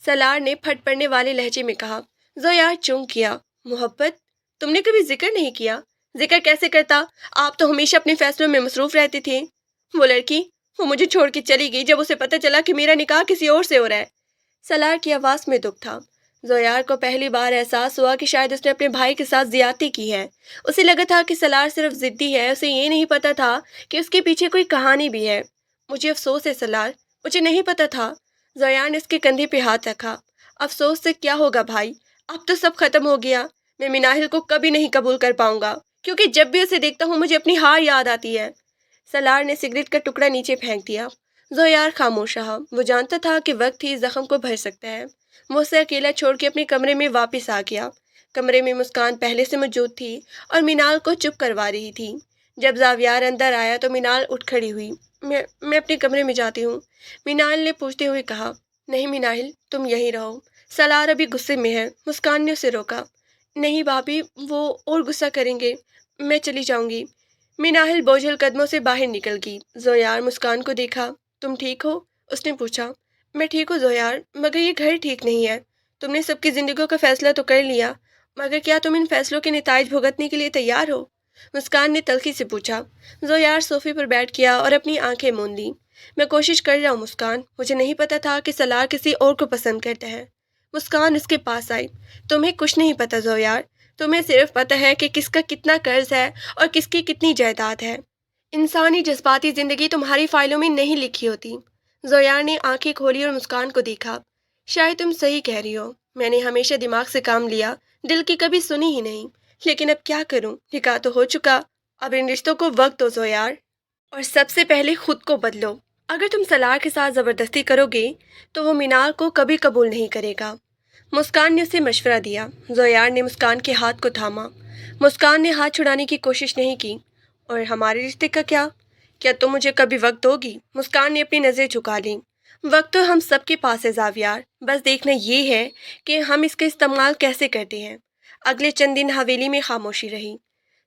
سالار نے پھٹ پڑنے والے لہجے میں کہا۔ زویار چونک گیا۔ محبت؟ تم نے کبھی ذکر نہیں کیا۔ ذکر کیسے کرتا؟ آپ تو ہمیشہ اپنے فیصلوں میں مصروف رہتے تھے۔ وہ لڑکی، وہ مجھے چھوڑ کے چلی گئی جب اسے پتہ چلا کہ میرا نکاح کسی اور سے ہو رہا ہے۔ سالار کی آواز میں دکھ تھا۔ زویار کو پہلی بار احساس ہوا کہ شاید اس نے اپنے بھائی کے ساتھ زیادتی کی ہے۔ اسے لگا تھا کہ سالار صرف ضدی ہے، اسے یہ نہیں پتا تھا کہ اس کے پیچھے کوئی کہانی بھی ہے۔ مجھے افسوس ہے سالار، مجھے نہیں پتا تھا۔ زویار نے اس کے کندھے پہ ہاتھ رکھا۔ افسوس سے کیا ہوگا بھائی، اب تو سب ختم ہو گیا۔ میں میناہل کو کبھی نہیں قبول کر پاؤں گا، کیونکہ جب بھی اسے دیکھتا ہوں مجھے اپنی ہار یاد آتی ہے۔ سالار نے سگریٹ کا ٹکڑا نیچے پھینک دیا۔ زویار خاموش رہا۔ وہ جانتا تھا کہ وقت ہی زخم کو بھر سکتا ہے۔ وہ اسے اکیلا چھوڑ کے اپنے کمرے میں واپس آ گیا۔ کمرے میں مسکان پہلے سے موجود تھی اور مینال کو چپ کروا رہی تھی۔ جب زاویار اندر آیا تو مینال اٹھ کھڑی ہوئی۔ میں اپنے کمرے میں جاتی ہوں، مینال نے پوچھتے ہوئے کہا۔ نہیں مناہل، تم یہیں رہو، سلار ابھی غصے میں ہے، مسکان نے اسے روکا۔ نہیں بھابھی، وہ اور غصہ کریں گے، میں چلی جاؤں گی۔ مناہل بوجھل قدموں سے باہر نکل گئی۔ زویار مسکان کو دیکھا۔ تم ٹھیک ہو؟ اس نے پوچھا۔ میں ٹھیک ہوں زویار، مگر یہ گھر ٹھیک نہیں ہے۔ تم نے سب کی زندگیوں کا فیصلہ تو کر لیا، مگر کیا تم ان فیصلوں کے نتائج بھگتنے کے لیے تیار ہو؟ مسکان نے تلخی سے پوچھا۔ زویار صوفے پر بیٹھ گیا اور اپنی آنکھیں موند لیں۔ میں کوشش کر رہا ہوں مسکان، مجھے نہیں پتا تھا کہ سلار کسی اور کو پسند کرتا ہے۔ مسکان اس کے پاس آئی۔ تمہیں کچھ نہیں پتا زویار، تمہیں صرف پتا ہے کہ کس کا کتنا قرض ہے اور کس کی کتنی جائیداد ہے۔ انسانی جذباتی زندگی تمہاری فائلوں میں نہیں لکھی ہوتی۔ زویار نے آنکھیں کھولی اور مسکان کو دیکھا۔ شاید تم صحیح کہہ رہی ہو، میں نے ہمیشہ دماغ سے کام لیا، دل کی کبھی سنی ہی نہیں، لیکن اب کیا کروں، نکاح تو ہو چکا، اب ان رشتوں کو وقت دو زویار، اور سب سے پہلے خود کو بدلو۔ اگر تم سلار کے ساتھ زبردستی کرو گے تو وہ مینال کو کبھی قبول نہیں کرے گا۔ مسکان نے اسے مشورہ دیا۔ زویار نے مسکان کے ہاتھ کو تھاما۔ مسکان نے ہاتھ چھڑانے کی کوشش نہیں کی۔ اور ہمارے رشتے کا کیا؟ کیا تم مجھے کبھی وقت دو گی؟ مسکان نے اپنی نظریں جھکا لیں۔ وقت تو ہم سب کے پاس ہے زاویار، بس دیکھنا یہ ہے کہ ہم اس کا استعمال کیسے کرتے ہیں۔ اگلے چند دن حویلی میں خاموشی رہی۔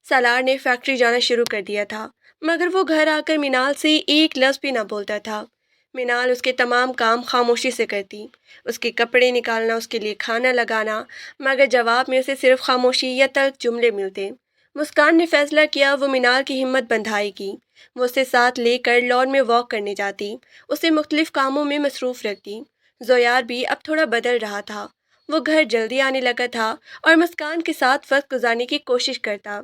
سالار نے فیکٹری جانا شروع کر دیا تھا، مگر وہ گھر آ کر مینال سے ایک لفظ بھی نہ بولتا تھا۔ مینال اس کے تمام کام خاموشی سے کرتی، اس کے کپڑے نکالنا، اس کے لیے کھانا لگانا، مگر جواب میں اسے صرف خاموشی یا تلخ جملے ملتے۔ مسکان نے فیصلہ کیا وہ مینال کی ہمت بندھائے گی، وہ اسے ساتھ لے کر لان میں واک کرنے جاتی، اسے مختلف کاموں میں مصروف رکھتی۔ زویار بھی اب تھوڑا بدل رہا تھا، وہ گھر جلدی آنے لگا تھا اور مسکان کے ساتھ وقت گزارنے کی کوشش کرتا۔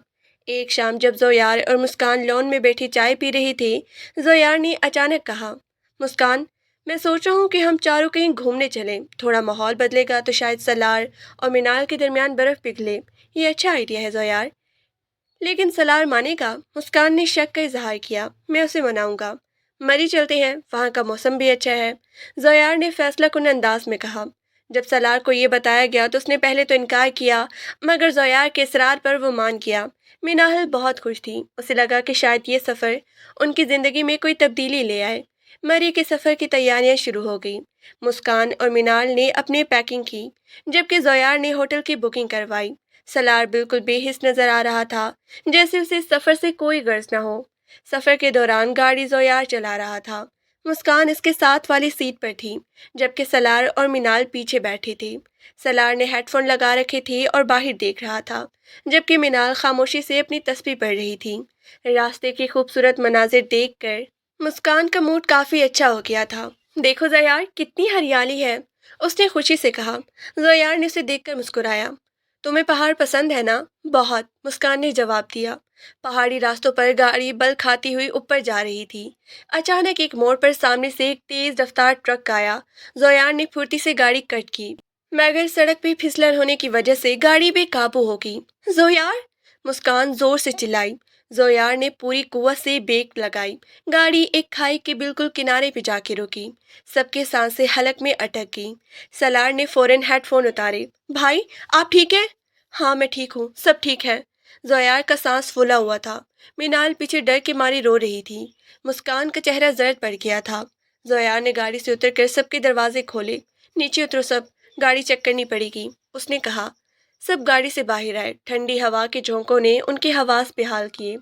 ایک شام جب زویار اور مسکان لان میں بیٹھی چائے پی رہی تھی، زویار نے اچانک کہا، مسکان، میں سوچ رہا ہوں کہ ہم چاروں کہیں گھومنے چلیں، تھوڑا ماحول بدلے گا تو شاید سلار اور مینال کے درمیان برف پگھلے۔ یہ اچھا آئیڈیا ہے زویار، لیکن سلار مانے گا؟ مسکان نے شک کا اظہار کیا۔ میں اسے مناؤں گا۔ مری چلتے ہیں، وہاں کا موسم بھی اچھا ہے، زویار نے فیصلہ کن انداز میں کہا۔ جب سلار کو یہ بتایا گیا تو اس نے پہلے تو انکار کیا، مگر زویار کے اصرار پر وہ مان گیا۔ میناہل بہت خوش تھی، اسے لگا کہ شاید یہ سفر ان کی زندگی میں کوئی تبدیلی لے آئے۔ مری کے سفر کی تیاریاں شروع ہو گئیں۔ مسکان اور مینال نے اپنے پیکنگ کی، جبکہ زویار نے ہوٹل کی بکنگ کروائی۔ سلار بالکل بے حس نظر آ رہا تھا، جیسے اسے سفر سے کوئی غرض نہ ہو۔ سفر کے دوران گاڑی زویار چلا رہا تھا، مسکان اس کے ساتھ والی سیٹ پر تھی، جبکہ سلار اور مینال پیچھے بیٹھے تھے۔ سلار نے ہیڈ فون لگا رکھے تھے اور باہر دیکھ رہا تھا، جبکہ مینال خاموشی سے اپنی تسبیح پڑھ رہی تھی۔ راستے کے خوبصورت مناظر دیکھ کر مسکان کا موڈ کافی اچھا ہو گیا تھا۔ دیکھو زویار، کتنی ہریالی ہے، اس نے خوشی سے کہا۔ زویار نے اسے دیکھ کر مسکرایا۔ تمہیں پہاڑ پسند ہے نا؟ بہت، مسکان نے جواب دیا۔ پہاڑی راستوں پر گاڑی بل کھاتی ہوئی اوپر جا رہی تھی۔ اچانک ایک موڑ پر سامنے سے ایک تیز رفتار ٹرک آیا۔ زویار نے پھرتی سے گاڑی کٹ کی، مگر سڑک پہ پھسلن ہونے کی وجہ سے گاڑی بے قابو ہو گئی۔ زویار! مسکان زور سے چلائی۔ زویار نے پوری قوت سے بریک لگائی۔ گاڑی ایک کھائی کے بالکل کنارے پہ جا کے رکی۔ سب کے سانسیں حلق میں اٹک گئیں۔ سلار نے فوراً ہیڈ فون اتارے۔ بھائی، آپ ٹھیک ہیں؟ ہاں میں ٹھیک ہوں، سب ٹھیک ہے۔ زویار کا سانس پھولا ہوا تھا۔ مینال پیچھے ڈر کے مارے رو رہی تھی۔ مسکان کا چہرہ زرد پڑ گیا تھا۔ زویار نے گاڑی سے اتر کر سب کے دروازے کھولے۔ نیچے اترو سب، گاڑی چیک کرنی پڑے گی، اس نے کہا۔ سب گاڑی سے باہر آئے۔ ٹھنڈی ہوا کے جھونکوں نے ان کے حواس بحال کیے۔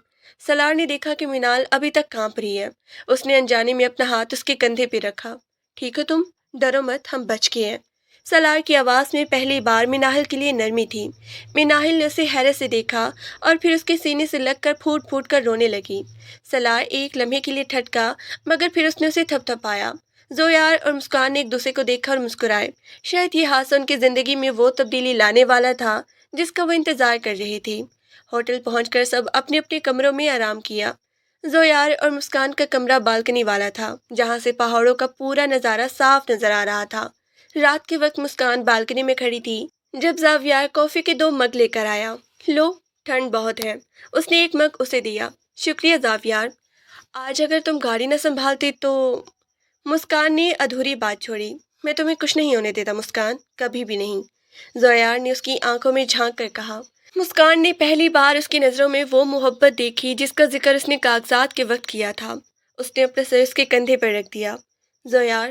سلار نے دیکھا کہ مینال ابھی تک کانپ رہی ہے۔ اس نے انجانے میں اپنا ہاتھ اس کے کندھے پہ رکھا۔ ٹھیک ہو تم؟ ڈرو مت، ہم بچ گئے ہیں۔ سلار کی آواز میں پہلی بار میناہل کے لیے نرمی تھی۔ میناہل نے اسے حیرت سے دیکھا اور پھر اس کے سینے سے لگ کر پھوٹ پھوٹ کر رونے لگی۔ سلار ایک لمحے کے لیے ٹھٹکا، مگر پھر اس نے اسے تھپ تھپایا۔ زویار اور مسکان نے ایک دوسرے کو دیکھا اور مسکرائے۔ شاید یہ حادثہ ان کی زندگی میں وہ تبدیلی لانے والا تھا جس کا وہ انتظار کر رہے تھے۔ ہوٹل پہنچ کر سب اپنے اپنے کمروں میں آرام کیا۔ زویار اور مسکان کا کمرہ بالکنی والا تھا، جہاں سے پہاڑوں کا پورا نظارہ صاف نظر آ رہا تھا۔ رات کے وقت مسکان بالکنی میں کھڑی تھی جب زاویار کافی کے 2 مگ لے کر آیا۔ لو، ٹھنڈ بہت ہے۔ اس نے ایک مگ اسے دیا۔ شکریہ زاویار، آج اگر تم گاڑی نہ سنبھالتی تو… مسکان نے ادھوری بات چھوڑی۔ میں تمہیں کچھ نہیں ہونے دیتا مسکان، کبھی بھی نہیں، زویار نے اس کی آنکھوں میں جھانک کر کہا۔ مسکان نے پہلی بار اس کی نظروں میں وہ محبت دیکھی جس کا ذکر اس نے کاغذات کے وقت کیا تھا۔ اس نے اپنا سر اس کے کندھے پر رکھ دیا۔ زویار،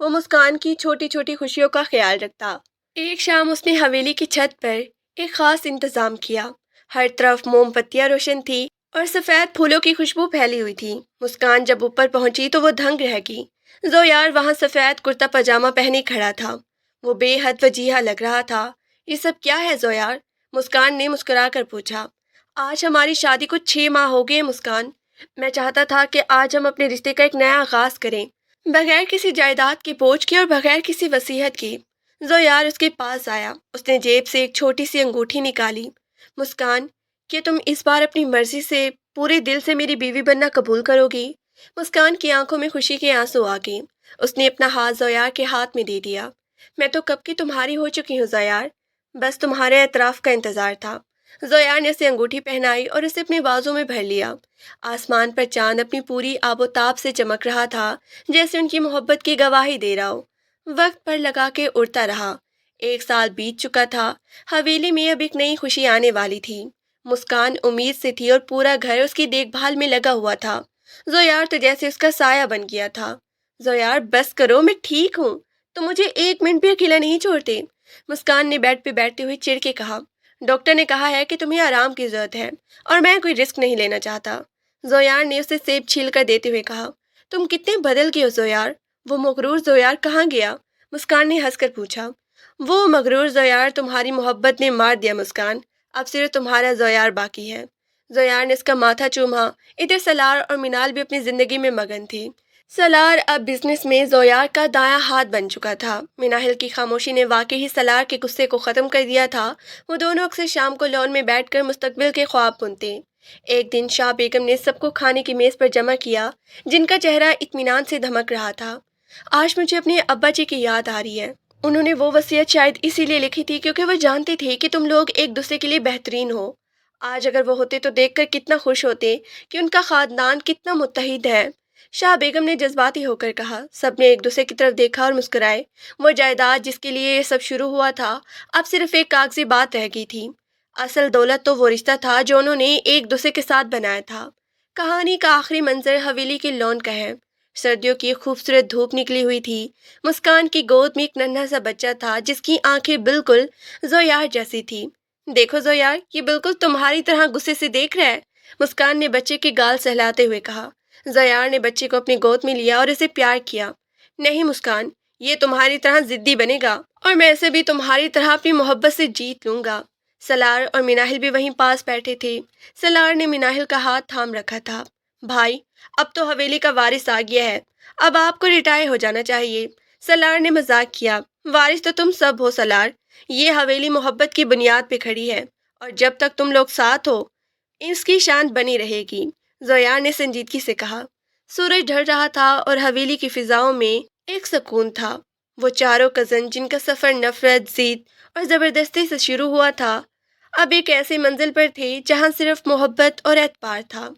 وہ مسکان کی چھوٹی چھوٹی خوشیوں کا خیال رکھتا۔ ایک شام اس نے حویلی کی چھت پر ایک خاص انتظام کیا۔ ہر طرف موم بتیاں روشن تھی اور سفید پھولوں کی خوشبو پھیلی ہوئی تھی۔ مسکان جب اوپر پہنچی تو وہ دھنگ رہ گئی۔ زویار وہاں سفید کرتا پاجامہ پہنے کھڑا تھا۔ وہ بے حد وجیہہ لگ رہا تھا۔ یہ سب کیا ہے زویار؟ مسکان نے مسکرا کر پوچھا۔ آج ہماری شادی کو 6 ماہ ہو گئے مسکان۔ میں چاہتا تھا کہ آج ہم اپنے رشتے کا ایک نیا آغاز کریں، بغیر کسی جائیداد کے بوجھ کے اور بغیر کسی وصیت کے۔ زویار اس کے پاس آیا۔ اس نے جیب سے ایک چھوٹی سی انگوٹھی نکالی۔ مسکان، کیا تم اس بار اپنی مرضی سے پورے دل سے میری بیوی بننا قبول کرو گی؟ مسکان کی آنکھوں میں خوشی کے آنسو آ گئے۔ اس نے اپنا ہاتھ زویار کے ہاتھ میں دے دیا۔ میں تو کب کی تمہاری ہو چکی ہوں زویار، بس تمہارے اعتراف کا انتظار تھا۔ زویار نے اسے انگوٹھی پہنائی اور اسے اپنے بازو میں بھر لیا۔ آسمان پر چاند اپنی پوری آب و تاب سے چمک رہا تھا، جیسے ان کی محبت کی گواہی دے رہا ہو۔ وقت پر لگا کے اڑتا رہا۔ 1 سال بیت چکا تھا۔ حویلی میں اب ایک نئی خوشی آنے والی تھی۔ مسکان امید سے تھی اور پورا گھر اس کی دیکھ بھال میں لگا ہوا تھا۔ زویار تو جیسے اس کا سایہ بن گیا تھا۔ زویار بس کرو، میں ٹھیک ہوں، تم مجھے 1 منٹ بھی اکیلا نہیں چھوڑتے۔ مسکان نے بیڈ پہ بیٹھتے ہوئے چڑ کے کہا۔ ڈاکٹر نے کہا ہے کہ تمہیں آرام کی ضرورت ہے اور میں کوئی رسک نہیں لینا چاہتا۔ زویار نے اسے سیب چھیل کر دیتے ہوئے کہا۔ تم کتنے بدل گئے ہو زویار، وہ مغرور زویار کہاں گیا؟ مسکان نے ہنس کر پوچھا۔ وہ مغرور زویار تمہاری محبت نے مار دیا مسکان، اب صرف تمہارا زویار باقی ہے۔ زویار نے اس کا ماتھا چوما۔ ادھر سلار اور منال بھی اپنی زندگی میں مگن تھی۔ سلار اب بزنس میں زویار کا دایاں ہاتھ بن چکا تھا۔ مناہل کی خاموشی نے واقعی ہی سلار کے غصے کو ختم کر دیا تھا۔ وہ دونوں اکثر شام کو لان میں بیٹھ کر مستقبل کے خواب بنتے۔ ایک دن شاہ بیگم نے سب کو کھانے کی میز پر جمع کیا، جن کا چہرہ اطمینان سے دھمک رہا تھا۔ آج مجھے اپنے ابا جی کی یاد آ رہی ہے۔ انہوں نے وہ وصیت شاید اسی لیے لکھی تھی کیونکہ وہ جانتے تھے کہ تم لوگ ایک دوسرے کے لیے بہترین ہو۔ آج اگر وہ ہوتے تو دیکھ کر کتنا خوش ہوتے کہ ان کا خاندان کتنا متحد ہے۔ شاہ بیگم نے جذباتی ہو کر کہا۔ سب نے ایک دوسرے کی طرف دیکھا اور مسکرائے۔ وہ جائیداد جس کے لیے یہ سب شروع ہوا تھا اب صرف ایک کاغذی بات رہ گئی تھی۔ اصل دولت تو وہ رشتہ تھا جو انہوں نے ایک دوسرے کے ساتھ بنایا تھا۔ کہانی کا آخری منظر حویلی کے لان کا ہے۔ سردیوں کی خوبصورت دھوپ نکلی ہوئی تھی۔ مسکان کی گود میں ایک ننھا سا بچہ تھا جس کی آنکھیں بالکل زویار جیسی تھی۔ دیکھو زویار، یہ بالکل تمہاری طرح غصے سے دیکھ رہا ہے، مسکان نے بچے کی گال سہلاتے ہوئے کہا۔ زویار نے بچے کو اپنی گود میں لیا اور اسے پیار کیا۔ نہیں مسکان، یہ تمہاری طرح ضدی بنے گا اور میں اسے بھی تمہاری طرح اپنی محبت سے جیت لوں گا۔ سلار اور مناہل بھی وہیں پاس بیٹھے تھے۔ سلار نے مناہل کا ہاتھ تھام رکھا تھا۔ بھائی، اب تو حویلی کا وارث آ گیا ہے، اب آپ کو ریٹائر ہو جانا چاہیے، سلار نے مذاق کیا۔ وارث تو تم سب ہو سلار، یہ حویلی محبت کی بنیاد پہ کھڑی ہے اور جب تک تم لوگ ساتھ ہو اس کی شان بنی رہے گی، زویار نے سنجیدگی سے کہا۔ سورج ڈھل رہا تھا اور حویلی کی فضاؤں میں ایک سکون تھا۔ وہ چاروں کزن جن کا سفر نفرت، ضد اور زبردستی سے شروع ہوا تھا، اب ایک ایسی منزل پر تھے جہاں صرف محبت اور اعتبار تھا۔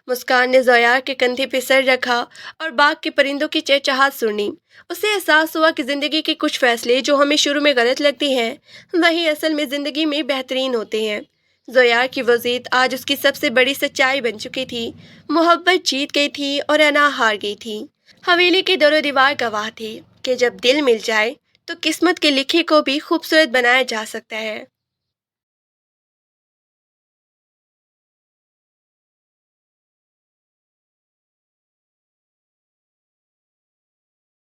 مسکان نے زویار کے کندھے پہ سر رکھا اور باغ کے پرندوں کی چہچہاہٹ سنی۔ اسے احساس ہوا کہ زندگی کے کچھ فیصلے جو ہمیں شروع میں غلط لگتے ہیں وہی اصل میں زندگی میں بہترین ہوتے ہیں۔ زویار کی وہ ضد آج اس کی سب سے بڑی سچائی بن چکی تھی۔ محبت جیت گئی تھی اور انا ہار گئی تھی۔ حویلی کے در و دیوار گواہ تھے کہ جب دل مل جائے تو قسمت کے لکھے کو بھی خوبصورت بنایا جا سکتا ہے۔